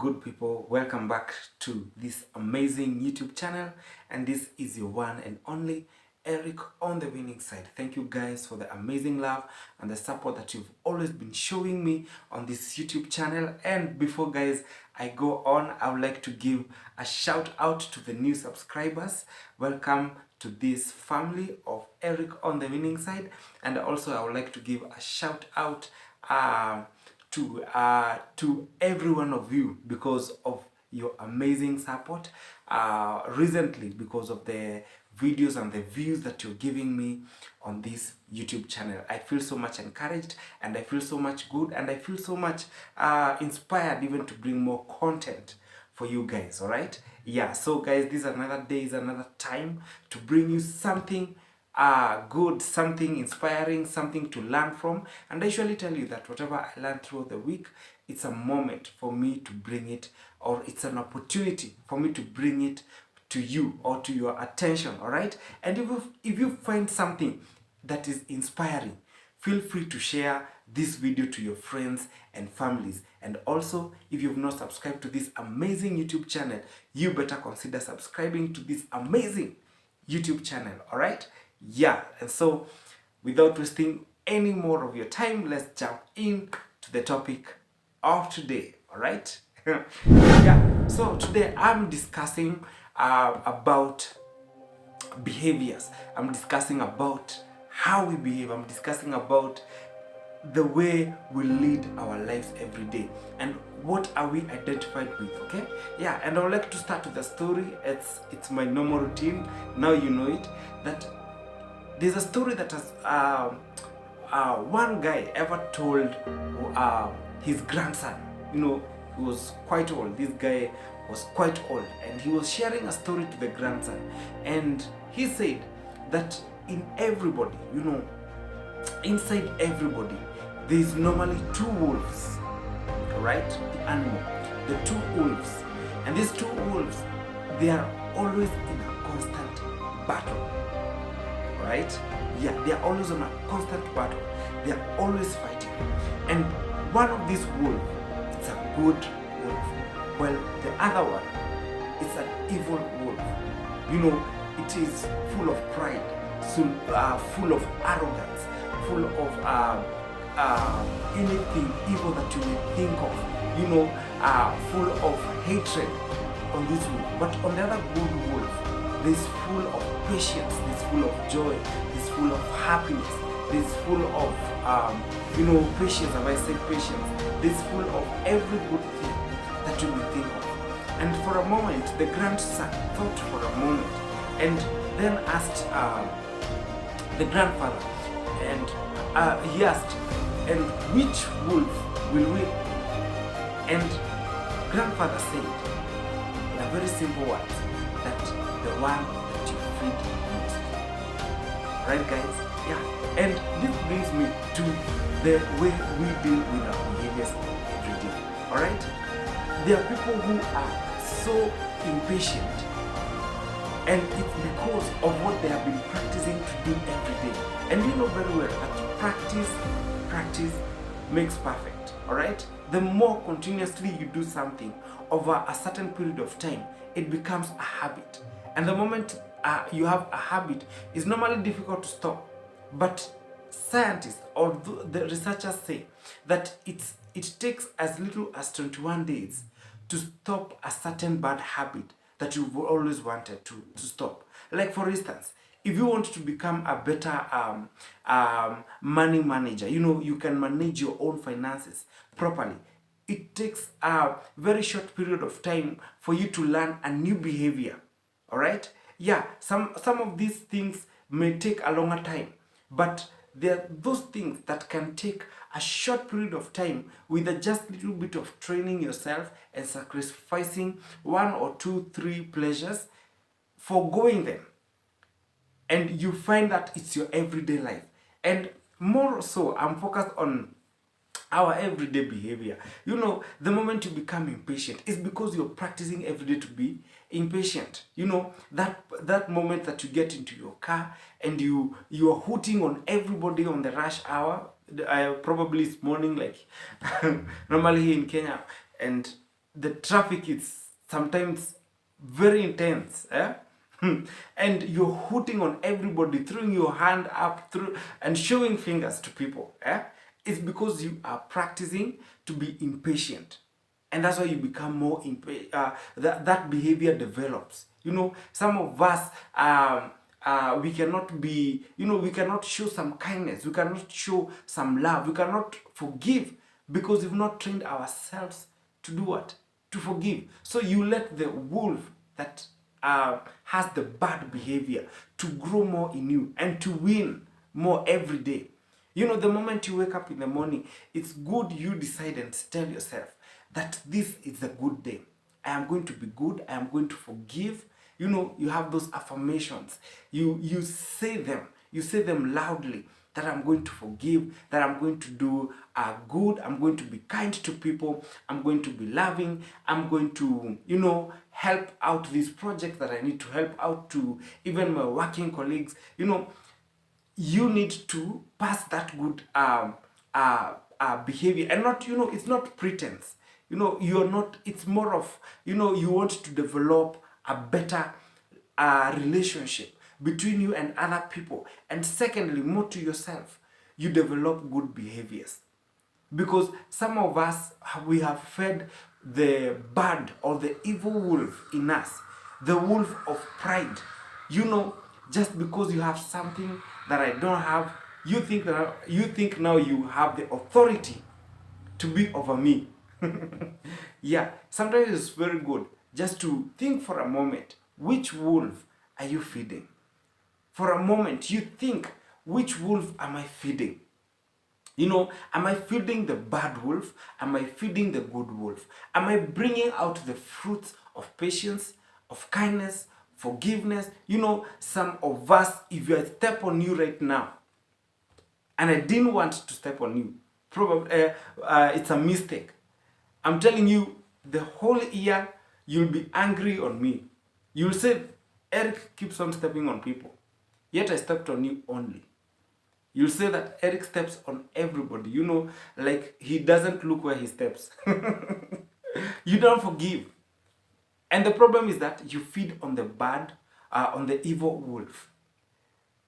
good people? Welcome back to this amazing YouTube channel, and this is your one and only Eric on the winning side. Thank you guys for the amazing love and the support that you've always been showing me on this YouTube channel. And before guys I go on, I would like to give a shout out to the new subscribers. Welcome to this family of Eric on the winning side. And also I would like to give a shout out to every one of you because of your amazing support recently, because of the videos and the views that you're giving me on this YouTube channel. I feel so much encouraged, and I feel so much good, and I feel so much inspired even to bring more content for you guys. All right, yeah, so guys, this is another day, is another time to bring you something good, something inspiring, something to learn from. And I usually tell you that whatever I learn throughout the week, it's a moment for me to bring it, or it's an opportunity for me to bring it to you or to your attention. All right, and if you find something that is inspiring, feel free to share this video to your friends and families. And also, if you've not subscribed to this amazing YouTube channel, you better consider subscribing to this amazing YouTube channel. All right, yeah. And so without wasting any more of your time, let's jump in to the topic of today. All right. Yeah, so today I'm discussing about behaviors. I'm discussing about how we behave. I'm discussing about the way we lead our lives every day, and what are we identified with. Okay, yeah. And I would like to start with a story. It's my normal routine. Now you know it, that there's a story that has one guy ever told his grandson. You know, he was quite old. This guy was quite old, and he was sharing a story to the grandson. And he said that in everybody, you know, inside everybody, there is normally two wolves, right? The animal, the two wolves. And these two wolves, they are always in a constant battle, right? Yeah, they are always on a constant battle. They are always fighting. And one of these wolves, it's a good wolf, while the other one, it's an evil wolf. You know, it is full of pride, full of arrogance, full of anything evil that you may think of, you know, full of hatred on this wolf. But on the other good wolf, this full of patience, this full of joy, this full of happiness, this full of you know, patience. Have I said patience? This full of every good thing that you may think of. And for a moment, the grandson thought for a moment, and then asked the grandfather, and he asked, and which wolf will win? And grandfather said, in a very simple word, that the one that you feed most. Right, guys? Yeah. And this brings me to the way we deal with our behaviors every day. Alright? There are people who are so impatient, and it's because of what they have been practicing to do every day. And you know very well that practice makes perfect. Alright? The more continuously you do something over a certain period of time, it becomes a habit. And the moment you have a habit, it's normally difficult to stop. But scientists or the researchers say that it takes as little as 21 days to stop a certain bad habit that you've always wanted to stop. Like for instance, if you want to become a better money manager, you know, you can manage your own finances properly. It takes a very short period of time for you to learn a new behavior. All right? Yeah, some of these things may take a longer time, but there are those things that can take a short period of time with a just little bit of training yourself and sacrificing 1 or 2, 3 pleasures, foregoing them. And you find that it's your everyday life. And more so, I'm focused on our everyday behavior. You know, the moment you become impatient, it's because you're practicing every day to be impatient. You know, that moment that you get into your car and you are hooting on everybody on the rush hour. Probably it's morning, like normally here in Kenya, and the traffic is sometimes very intense, and you're hooting on everybody, throwing your hand up through and showing fingers to people, it's because you are practicing to be impatient, and that's why you become more that behavior develops. Some of us, we cannot be, we cannot show some kindness, we cannot show some love, we cannot forgive because we've not trained ourselves to do what? To forgive. So you let the wolf that has the bad behavior to grow more in you and to win more every day. The moment you wake up in the morning, it's good you decide and tell yourself that this is a good day. I am going to be good. I am going to forgive. You have those affirmations. You say them. You say them loudly, that I'm going to forgive, that I'm going to do good, I'm going to be kind to people, I'm going to be loving, I'm going to, help out these projects that I need to help out to even my working colleagues. You need to pass that good behavior, and not, it's not pretense. You're not, it's more of, you want to develop a better relationship between you and other people. And secondly, more to yourself, you develop good behaviors. Because some of us, we have fed the bad or the evil wolf in us, the wolf of pride. Just because you have something that I don't have, you think now you have the authority to be over me. Yeah, sometimes it's very good just to think for a moment, which wolf are you feeding? For a moment, you think, which wolf am I feeding? Am I feeding the bad wolf? Am I feeding the good wolf? Am I bringing out the fruits of patience, of kindness, forgiveness? Some of us, if I step on you right now, and I didn't want to step on you, probably it's a mistake. I'm telling you, the whole year, you'll be angry on me. You'll say, Eric keeps on stepping on people. Yet I stepped on you only. You'll say that Eric steps on everybody. Like he doesn't look where he steps. You don't forgive. And the problem is that you feed on the bad, on the evil wolf.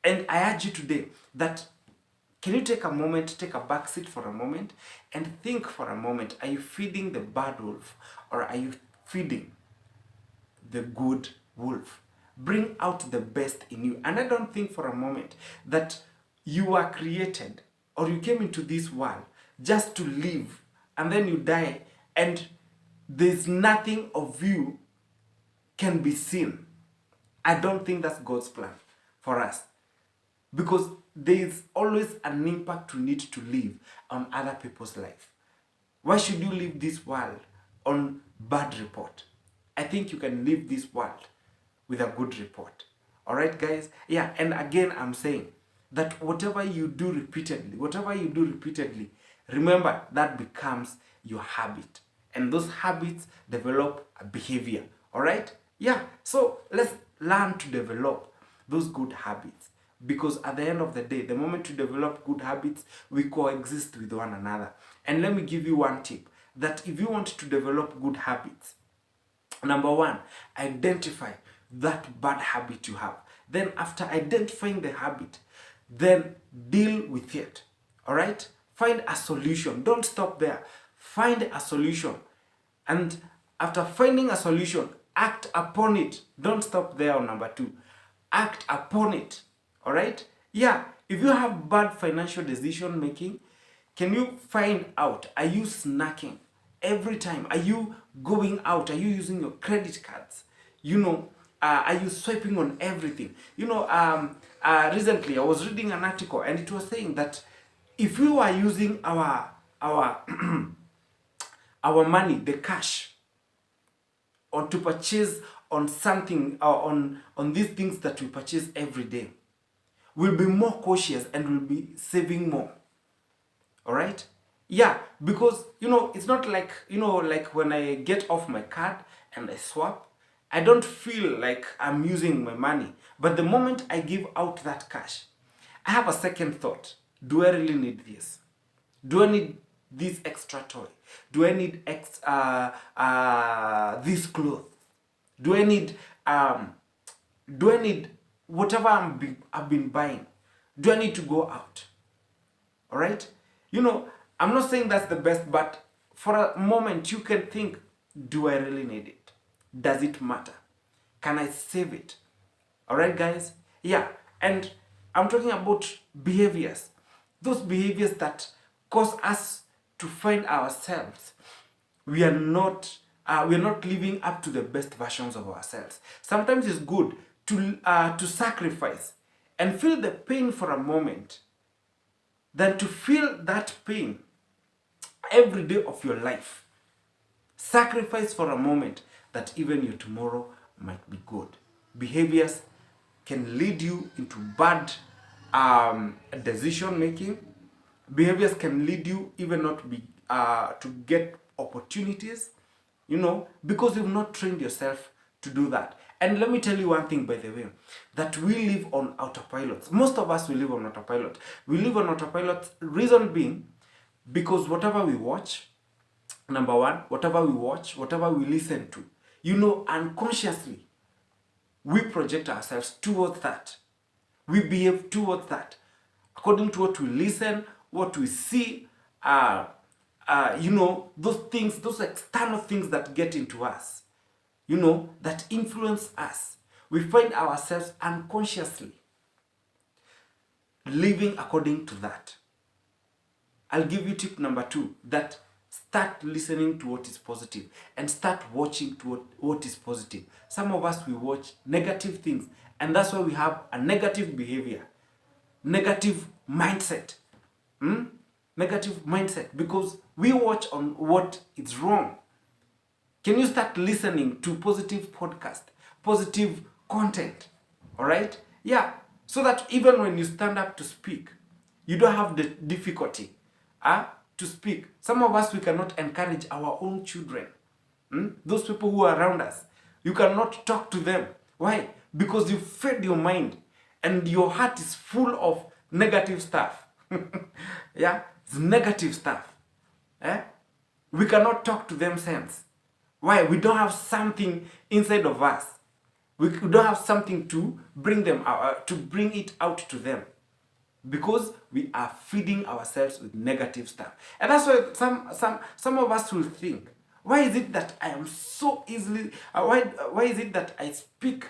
And I urge you today that, can you take a moment, take a back seat for a moment, and think for a moment, are you feeding the bad wolf or are you feeding the good wolf? Bring out the best in you. And I don't think for a moment that you are created or you came into this world just to live and then you die and there's nothing of you can be seen. I don't think that's God's plan for us, because there is always an impact we need to leave on other people's life. Why should you leave this world on bad report? I think you can leave this world with a good report. All right, guys? Yeah, and again, I'm saying that whatever you do repeatedly, remember that becomes your habit. And those habits develop a behavior. All right? Yeah, so let's learn to develop those good habits. Because at the end of the day, the moment you develop good habits, we coexist with one another. And let me give you one tip, that if you want to develop good habits, number one, identify that bad habit you have. Then after identifying the habit, then deal with it. All right? Find a solution. Don't stop there. Find a solution. And after finding a solution, act upon it. Don't stop there on number two. Act upon it. All right? Yeah, if you have bad financial decision making, can you find out, are you snacking every time? Are you going out? Are you using your credit cards? Are you swiping on everything? Recently I was reading an article and it was saying that if we were using our our money, the cash, or to purchase on something, or on these things that we purchase every day, we'll be more cautious and we'll be saving more. All right? Yeah, because it's not like like when I get off my card and I swap, I don't feel like I'm using my money. But the moment I give out that cash, I have a second thought. Do I really need this? Do I need this extra toy? Do I need this clothes? Do I need whatever I've been buying? Do I need to go out? All right? You know, I'm not saying that's the best, but for a moment you can think, do I really need it? Does it matter? Can I save it? All right, guys? Yeah, and I'm talking about behaviors. Those behaviors that cause us to find ourselves we are not living up to the best versions of ourselves. Sometimes it's good to sacrifice and feel the pain for a moment than to feel that pain every day of your life. Sacrifice for a moment that even your tomorrow might be good. Behaviors can lead you into bad decision making. Behaviors can lead you even not be to get opportunities, you know, because you've not trained yourself to do that. And let me tell you one thing, by the way, that we live on autopilot. Most of us will live on autopilot. We live on autopilot, reason being, because whatever we watch, number one, whatever we watch, whatever we listen to, you know, unconsciously, we project ourselves towards that. We behave towards that. According to what we listen, what we see, you know, those things, those external things that get into us, you know, that influence us. We find ourselves unconsciously living according to that. I'll give you tip number 2, that start listening to what is positive and start watching to what is positive. Some of us, we watch negative things, and that's why we have a negative behavior, negative mindset. Negative mindset, because we watch on what is wrong. Can you start listening to positive podcast, positive content? All right? Yeah, so that even when you stand up to speak, you don't have the difficulty to speak. Some of us, we cannot encourage our own children. Those people who are around us, you cannot talk to them. Why? Because you fed your mind and your heart is full of negative stuff. Yeah, it's negative stuff. We cannot talk to them sense. Why? We don't have something inside of us. We don't have something to bring them out, to bring it out to them, because we are feeding ourselves with negative stuff. And that's why some of us will think, why is it that I am so easily, why is it that I speak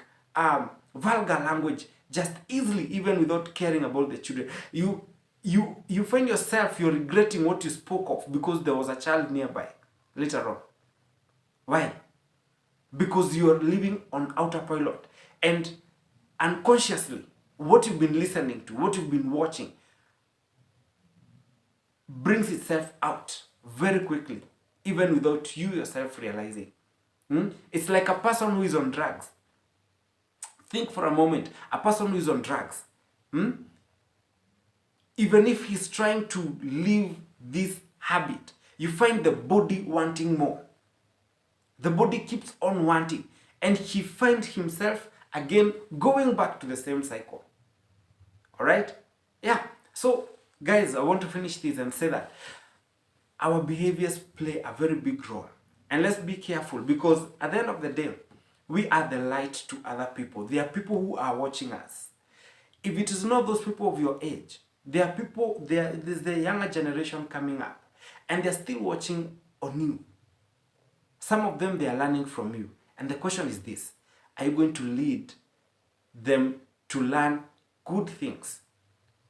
vulgar language just easily, even without caring about the children? You find yourself, you're regretting what you spoke of because there was a child nearby later on. Why? Because you're living on autopilot, and unconsciously, what you've been listening to, what you've been watching, brings itself out very quickly, even without you yourself realizing. It's like a person who is on drugs. Think for a moment, a person who is on drugs. Even if he's trying to live this habit, you find the body wanting more. The body keeps on wanting, and he finds himself again going back to the same cycle. All right? Yeah. So, guys, I want to finish this and say that our behaviors play a very big role. And let's be careful, because at the end of the day, we are the light to other people. There are people who are watching us. If it is not those people of your age, there are people, there's the younger generation coming up, and they're still watching on you. Some of them, they are learning from you. And the question is this: are you going to lead them to learn good things?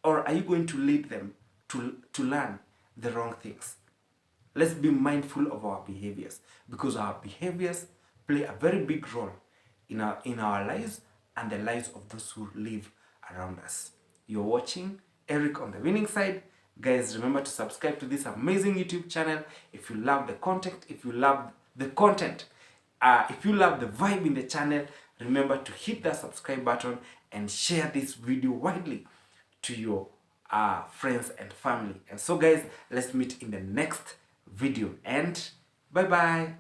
Or are you going to lead them to learn the wrong things? Let's be mindful of our behaviors, because our behaviors play a very big role in our lives and the lives of those who live around us. You're watching Eric on the winning side. Guys, remember to subscribe to this amazing YouTube channel if you love the content, if you love the content, if you love the vibe in the channel. Remember to hit that subscribe button and share this video widely to your friends and family. And so, guys, let's meet in the next video, and bye bye.